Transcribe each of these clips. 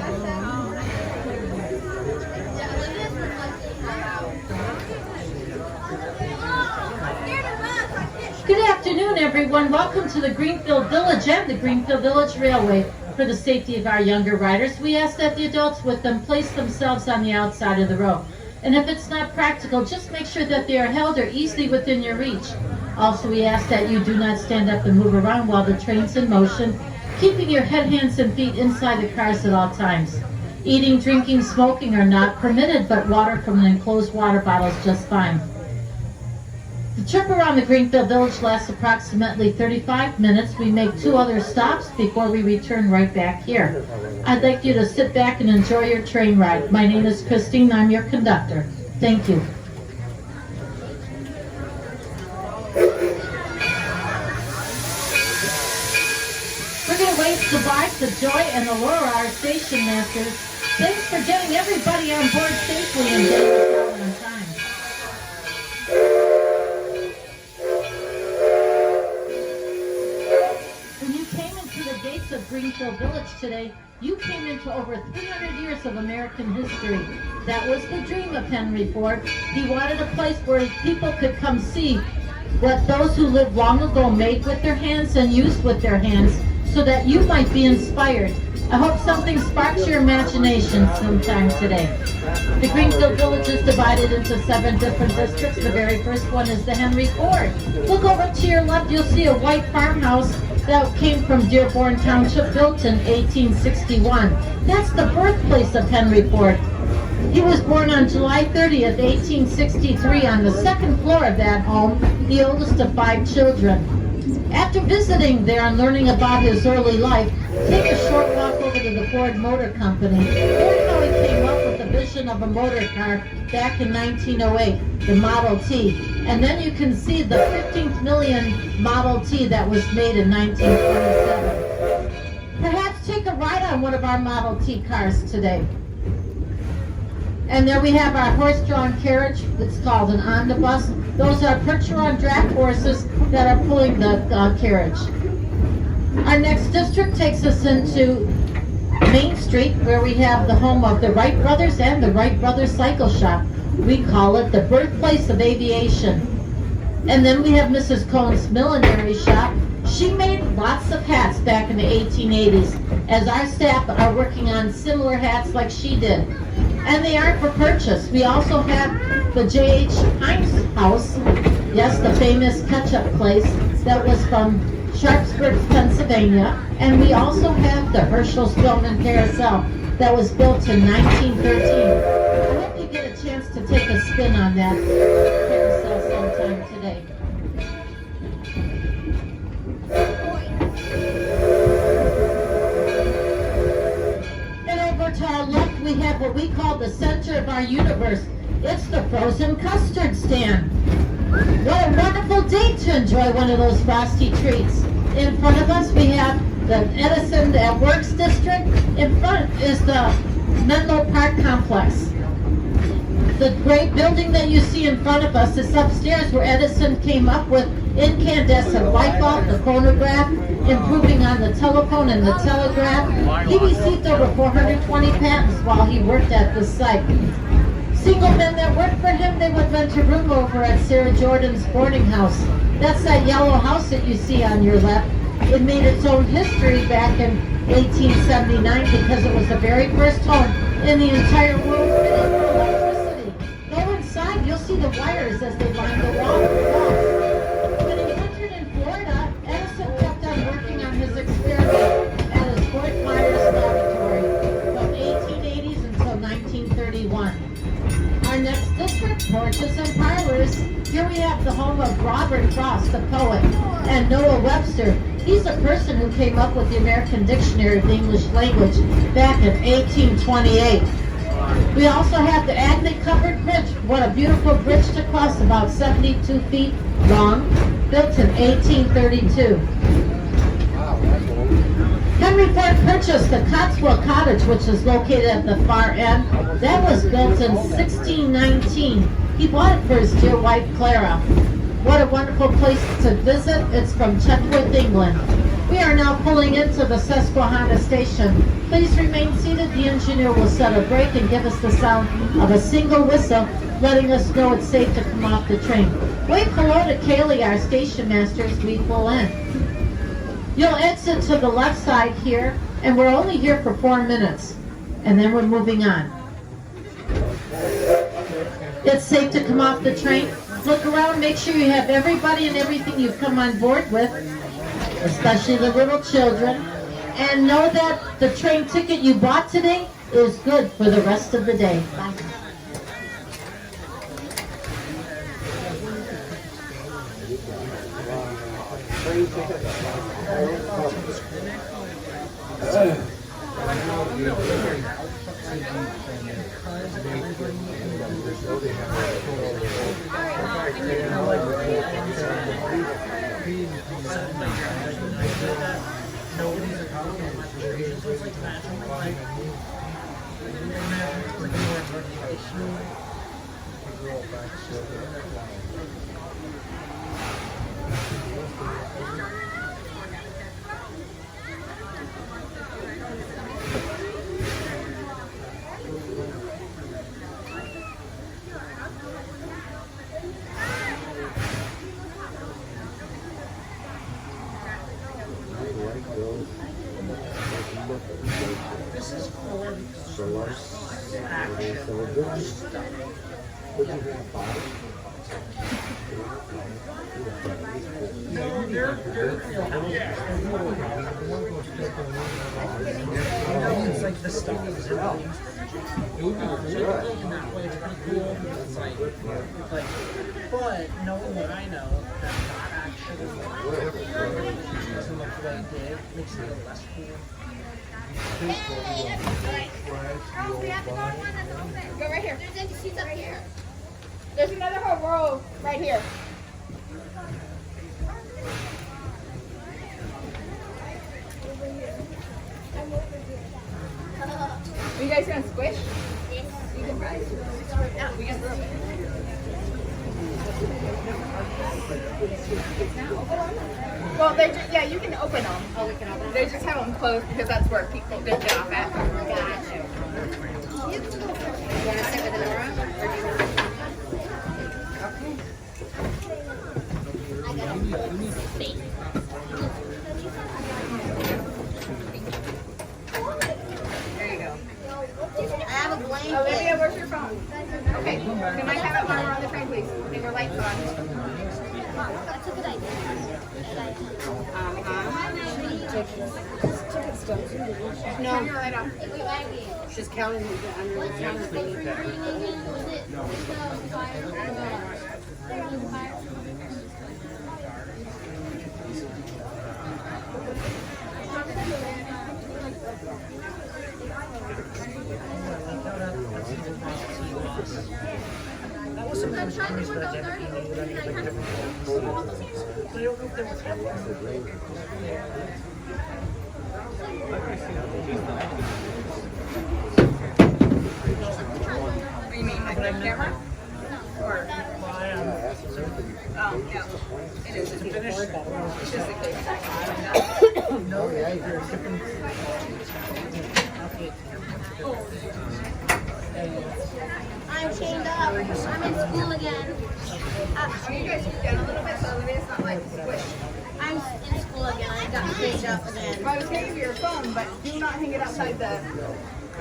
Good afternoon, everyone. Welcome to the Greenfield Village and the Greenfield Village Railway. For the safety of our younger riders, we ask that the adults with them place themselves on the outside of the row. And if it's not practical, just make sure that they are held or easily within your reach. Also, we ask that you do not stand up and move around while the train's in motion, keeping your head, hands, and feet inside the cars at all times. Eating, drinking, smoking are not permitted, but water from an enclosed water bottle is just fine. The trip around the Greenfield Village lasts approximately 35 minutes. We make 2 other stops before we return right back here. I'd like you to sit back and enjoy your train ride. My name is Christine. I'm your conductor. Thank you. We're going to wave goodbye to Joy and Aurora, our station masters. Thanks for getting everybody on board safely and getting us out on time. Of Greenfield Village today, you came into over 300 years of American history. That was the dream of Henry Ford. He wanted a place where people could come see what those who lived long ago made with their hands and used with their hands, so that you might be inspired. I hope something sparks your imagination sometime today. The Greenfield Village is divided into 7 different districts. The very first one is the Henry Ford. Look over to your left, you'll see a white farmhouse that came from Dearborn Township, built in 1861. That's the birthplace of Henry Ford. He was born on July 30th, 1863 on the 2nd floor of that home, the oldest of 5 children. After visiting there and learning about his early life, take a short walk over to the Ford Motor Company. Learn how he came up with the vision of a motor car back in 1908, the Model T. And then you can see the 15th million Model T that was made in 1927. Perhaps take a ride on one of our Model T cars today. And there we have our horse-drawn carriage. It's called an omnibus. Those are Percheron draft horses that are pulling the carriage. Our next district takes us into Main Street, where we have the home of the Wright Brothers and the Wright Brothers Cycle Shop. We call it the birthplace of aviation. And then we have Mrs. Cohn's Millinery Shop. She made lots of hats back in the 1880s, as our staff are working on similar hats like she did. And they aren't for purchase. We also have the J.H. Heinz House, yes, the famous ketchup place that was from Sharpsburg, Pennsylvania. And we also have the Herschel's Film and Carousel that was built in 1913. I hope you get a chance to take a spin on that carousel sometime today. To our left, we have what we call the center of our universe. It's the frozen custard stand. What a wonderful day to enjoy one of those frosty treats. In front of us, we have the Edison at Works District. In front is the Menlo Park Complex. The great building that you see in front of us is upstairs, where Edison came up with incandescent light bulb, the phonograph, improving on the telephone and the telegraph. He received over 420 patents while he worked at this site. Single men that worked for him, they would rent a room over at Sarah Jordan's boarding house. That's that yellow house that you see on your left. It made its own history back in 1879 because it was the very first home in the entire world fitted for electricity. Go inside, you'll see the wires as they line the walls. When he entered in Florida, Edison kept on working on his experiment at his Fort Myers laboratory from 1880s until 1931. Our next district, porches and parlors. Here we have the home of Robert Frost, the poet, and Noah Webster. He's a person who came up with the American Dictionary of the English Language back in 1828. We also have the Ackley Covered Bridge. What a beautiful bridge to cross, about 72 feet long, built in 1832. Henry Ford purchased the Cotswold Cottage, which is located at the far end. That was built in 1619. He bought it for his dear wife, Clara. What a wonderful place to visit. It's from Chetworth, England. We are now pulling into the Susquehanna station. Please remain seated. The engineer will set a brake and give us the sound of a single whistle, letting us know it's safe to come off the train. Wave hello to Kaylee, our station master, as we pull in. You'll exit to the left side here, and we're only here for 4 minutes, and then we're moving on. It's safe to come off the train. Look around, make sure you have everybody and everything you've come on board with, especially the little children, and know that the train ticket you bought today is good for the rest of the day. Bye. This is called action. No, they're it's like the stuff is in that way it's pretty cool. It's like, but knowing what I know, that not action doesn't look the way it did, makes it a little less cool. Girls, we have to go on one that's open. Go right here. There's empty seats up here. There's another whole row right here. Are you guys gonna squish? Yes. You can try. Yeah, we can. Well, they just, yeah, you can open them. Oh, we can open them. They just have them closed because that's where people get off at. Gotcha. You want to sit with Nora? Or do you want to? I got a space. There you go. I have a blanket. Olivia, where's your phone? Okay. Can I have it while we're on the train, please? Leave your lights on. That's a good idea. No. Turn your light off. She's counting under the counter thing. That was something that was but I don't know if there was What do you mean, like the camera? Or? Oh, no. It is. It's just a case. No, yeah, you're different. I'm chained up. I'm in school again. Are you guys down a little bit so Olivia's not like squish? I'm in school again. I got chained up again. Well, I was handing you your phone, but do not hang it outside the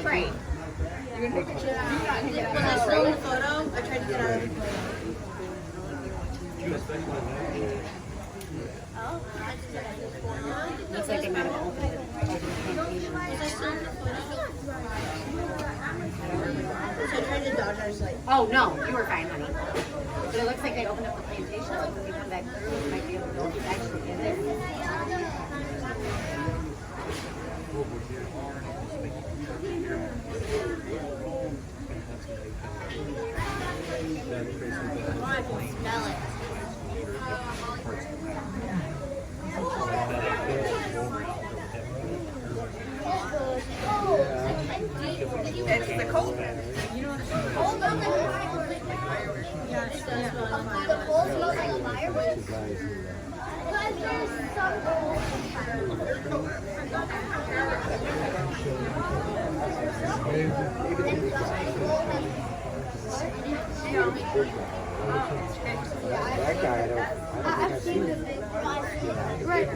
train. You're gonna take a picture. Do not hang it outside. When I saw the photo, I tried to get out of the photo. Looks like they might have opened it. So I tried to dodge. I was like, oh no, you were fine, honey. But it looks like they opened up the plantation. So when we come back through, we might be able to actually get there. Oh, I can smell it. It's the cold. You know what? Yeah, it does. The cold smells like a fireworks? Because there's some That guy, I don't think I've seen him. Right.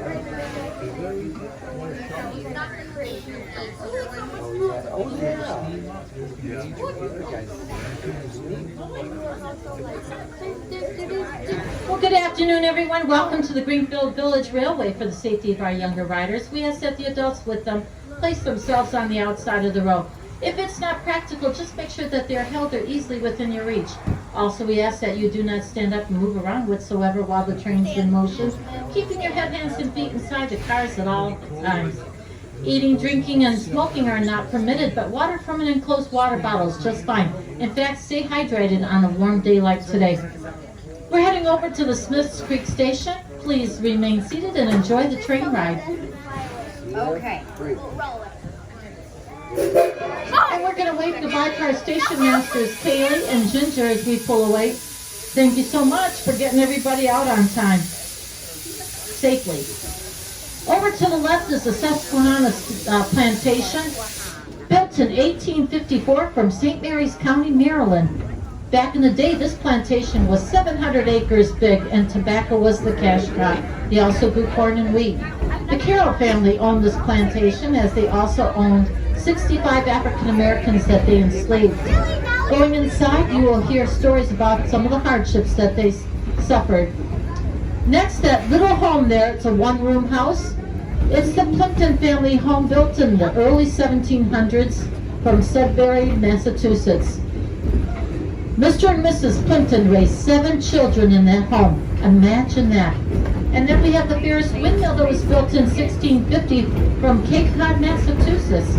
Oh, yeah. Well, good afternoon, everyone. Welcome to the Greenfield Village Railway. For the safety of our younger riders, we ask that the adults with them place themselves on the outside of the road. If it's not practical, just make sure that they're held or easily within your reach. Also, we ask that you do not stand up and move around whatsoever while the train's in motion, keeping your head, hands, and feet inside the cars at all times. Eating, drinking, and smoking are not permitted, but water from an enclosed water bottle is just fine. In fact, stay hydrated on a warm day like today. We're heading over to the Smiths Creek Station. Please remain seated and enjoy the train ride. Okay. And we're going to wave goodbye to our station masters, Kaylee and Ginger, as we pull away. Thank you so much for getting everybody out on time, safely. Over to the left is the Susquehanna Plantation, built in 1854 from St. Mary's County, Maryland. Back in the day, this plantation was 700 acres big, and tobacco was the cash crop. They also grew corn and wheat. The Carroll family owned this plantation, as they also owned 65 African Americans that they enslaved. Going inside, you will hear stories about some of the hardships that they suffered. Next, that little home there, it's a one-room house. It's the Plimpton family home, built in the early 1700s from Sudbury, Massachusetts. Mr. and Mrs. Plimpton raised 7 children in that home. Imagine that. And then we have the Ferris windmill that was built in 1650 from Cape Cod, Massachusetts.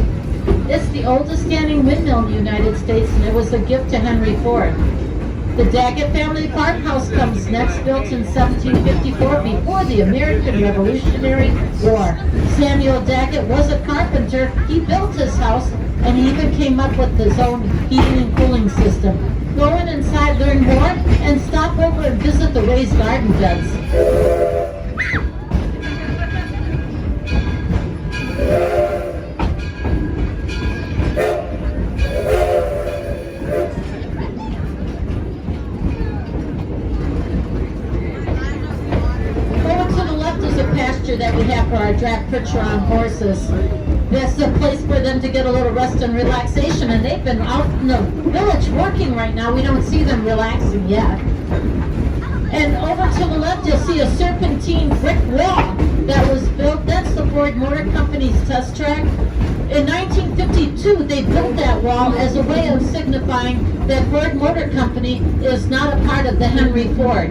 It's the oldest standing windmill in the United States, and it was a gift to Henry Ford. The Daggett family farmhouse comes next, built in 1754 before the American Revolutionary War. Samuel Daggett was a carpenter. He built his house, and he even came up with his own heating and cooling system. Go in inside, learn more, and stop over and visit the raised garden beds. That we have for our drag picture on horses. That's a place for them to get a little rest and relaxation, and they've been out in the village working right now. We don't see them relaxing yet. And over to the left, you'll see a serpentine brick wall that was built. That's the Ford Motor Company's test track. In 1952, they built that wall as a way of signifying that Ford Motor Company is not a part of the Henry Ford.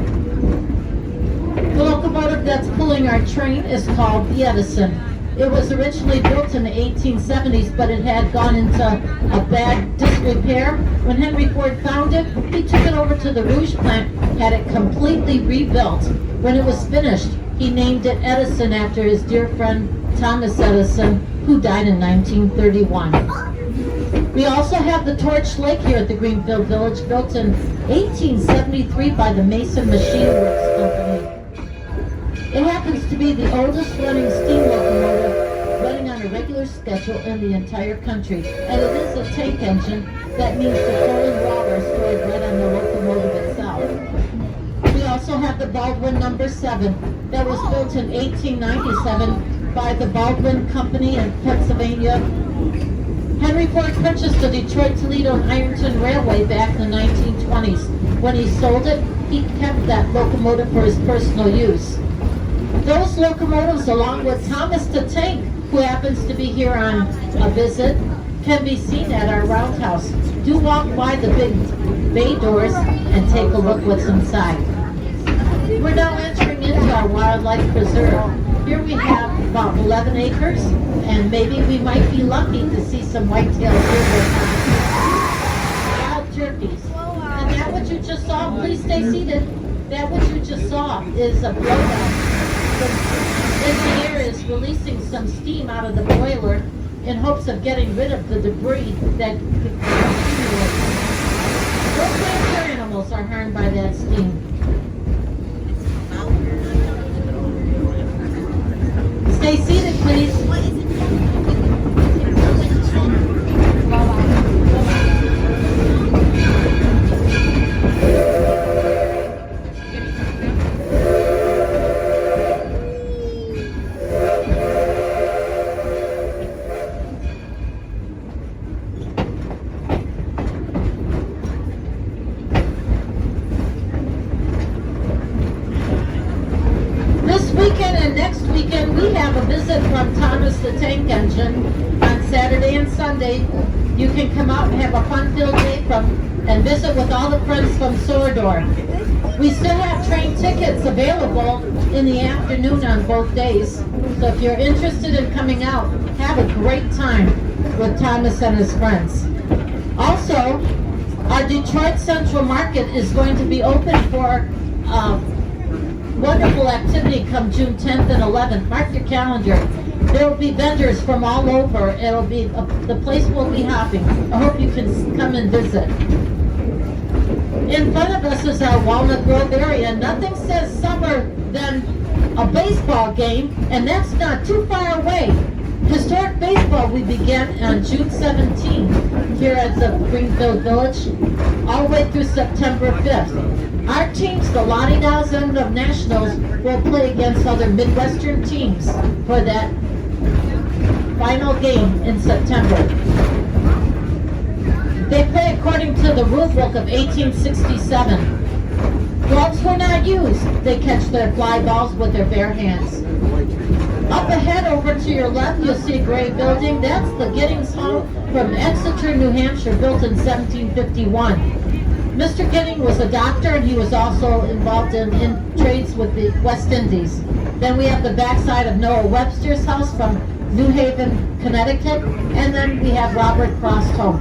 The locomotive that's pulling our train is called the Edison. It was originally built in the 1870s, but it had gone into a bad disrepair. When Henry Ford found it, he took it over to the Rouge plant, had it completely rebuilt. When it was finished, he named it Edison after his dear friend Thomas Edison, who died in 1931. We also have the Torch Lake here at the Greenfield Village, built in 1873 by the Mason Machine Works Company. It happens to be the oldest running steam locomotive running on a regular schedule in the entire country. And it is a tank engine. That means the coal and water are stored right on the locomotive itself. We also have the Baldwin number 7 that was built in 1897 by the Baldwin Company in Pennsylvania. Henry Ford purchased the Detroit, Toledo, and Ironton Railway back in the 1920s. When he sold it, he kept that locomotive for his personal use. Those locomotives, along with Thomas the Tank, who happens to be here on a visit, can be seen at our roundhouse. Do walk by the big bay doors and take a look what's inside. We're now entering into our wildlife preserve. Here we have about 11 acres, and maybe we might be lucky to see some white-tailed deer. Wild turkeys. And that what you just saw, please stay seated. That what you just saw is a blowdown. The engineer is releasing some steam out of the boiler in hopes of getting rid of the debris that accumulates. No plant or animals are harmed by that steam. Stay seated, please. This weekend and next weekend, we have a visit from Thomas the Tank Engine on Saturday and Sunday. You can come out and have a fun-filled day and visit with all the friends from Sordor. We still have train tickets available in the afternoon on both days. So if you're interested in coming out, have a great time with Thomas and his friends. Also, our Detroit Central Market is going to be open for wonderful activity come June 10th and 11th. Mark your calendar. There will be vendors from all over. It'll be the place will be hopping. I hope you can come and visit. In front of us is our Walnut Grove area. Nothing says summer than a baseball game, and that's not too far away. Historic baseball we begin on June 17th here at the Greenfield Village, all the way through September 5th. Our teams, the Lottie Dow's end of Nationals, will play against other Midwestern teams for that final game in September. They play according to the rule book of 1867. Gloves were not used. They catch their fly balls with their bare hands. Up ahead over to your left, you'll see a gray building. That's the Giddings Home from Exeter, New Hampshire, built in 1751. Mr. Gidding was a doctor, and he was also involved in trades with the West Indies. Then we have the backside of Noah Webster's house from New Haven, Connecticut, and then we have Robert Frost home.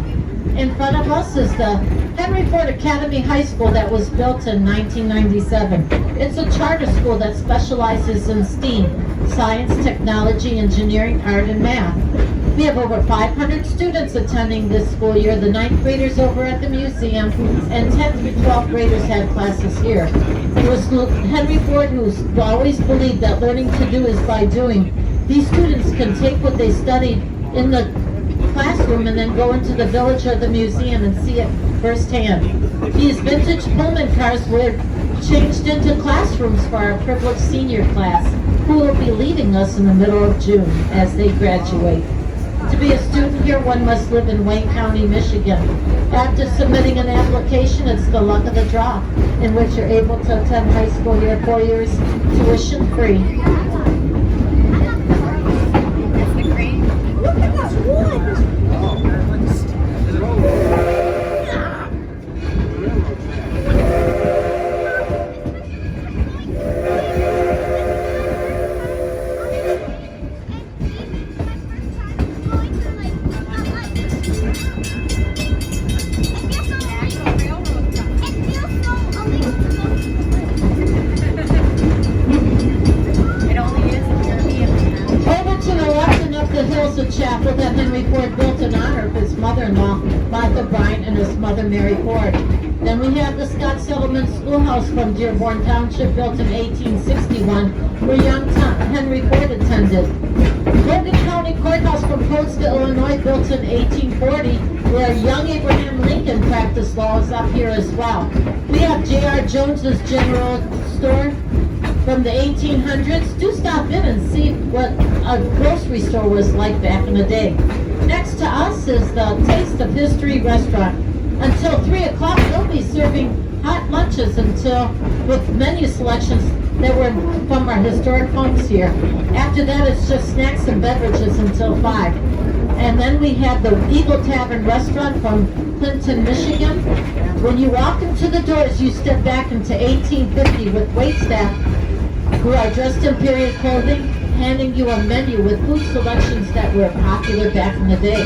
In front of us is the Henry Ford Academy High School that was built in 1997. It's a charter school that specializes in STEAM, science, technology, engineering, art, and math. We have over 500 students attending this school year. The 9th graders over at the museum, and 10th through 12th graders have classes here. It was Henry Ford who always believed that learning to do is by doing. These students can take what they studied in the classroom and then go into the village or the museum and see it firsthand. These vintage Pullman cars were changed into classrooms for our privileged senior class, who will be leaving us in the middle of June as they graduate. To be a student here, one must live in Wayne County, Michigan. After submitting an application, it's the luck of the draw, in which you're able to attend high school here 4 years tuition free. Chapel that Henry Ford built in honor of his mother-in-law, Martha Bryant, and his mother, Mary Ford. Then we have the Scott Settlement Schoolhouse from Dearborn Township, built in 1861, where young Henry Ford attended. Logan County Courthouse from Coatesville, Illinois, built in 1840, where young Abraham Lincoln practiced law, is up here as well. We have J.R. Jones's General Store from the 1800s. Do stop in and see what a grocery store was like back in the day. Next to us is the Taste of History restaurant. Until 3 o'clock, they'll be serving hot lunches with menu selections that were from our historic homes here. After that, it's just snacks and beverages until 5. And then we have the Eagle Tavern restaurant from Clinton, Michigan. When you walk into the doors, you step back into 1850 with waitstaff who are dressed in period clothing, handing you a menu with food selections that were popular back in the day.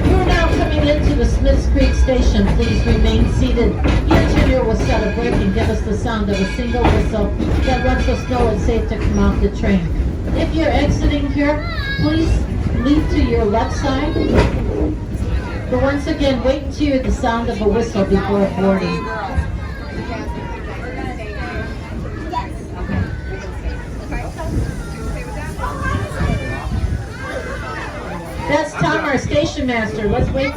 You're now coming into the Smiths Creek station. Please remain seated. The engineer will set a brake and give us the sound of a single whistle that lets us know it's safe to come off the train. If you're exiting here, please leave to your left side. But once again, wait until you hear the sound of a whistle before boarding. That's Tom, our station master. Let's wait.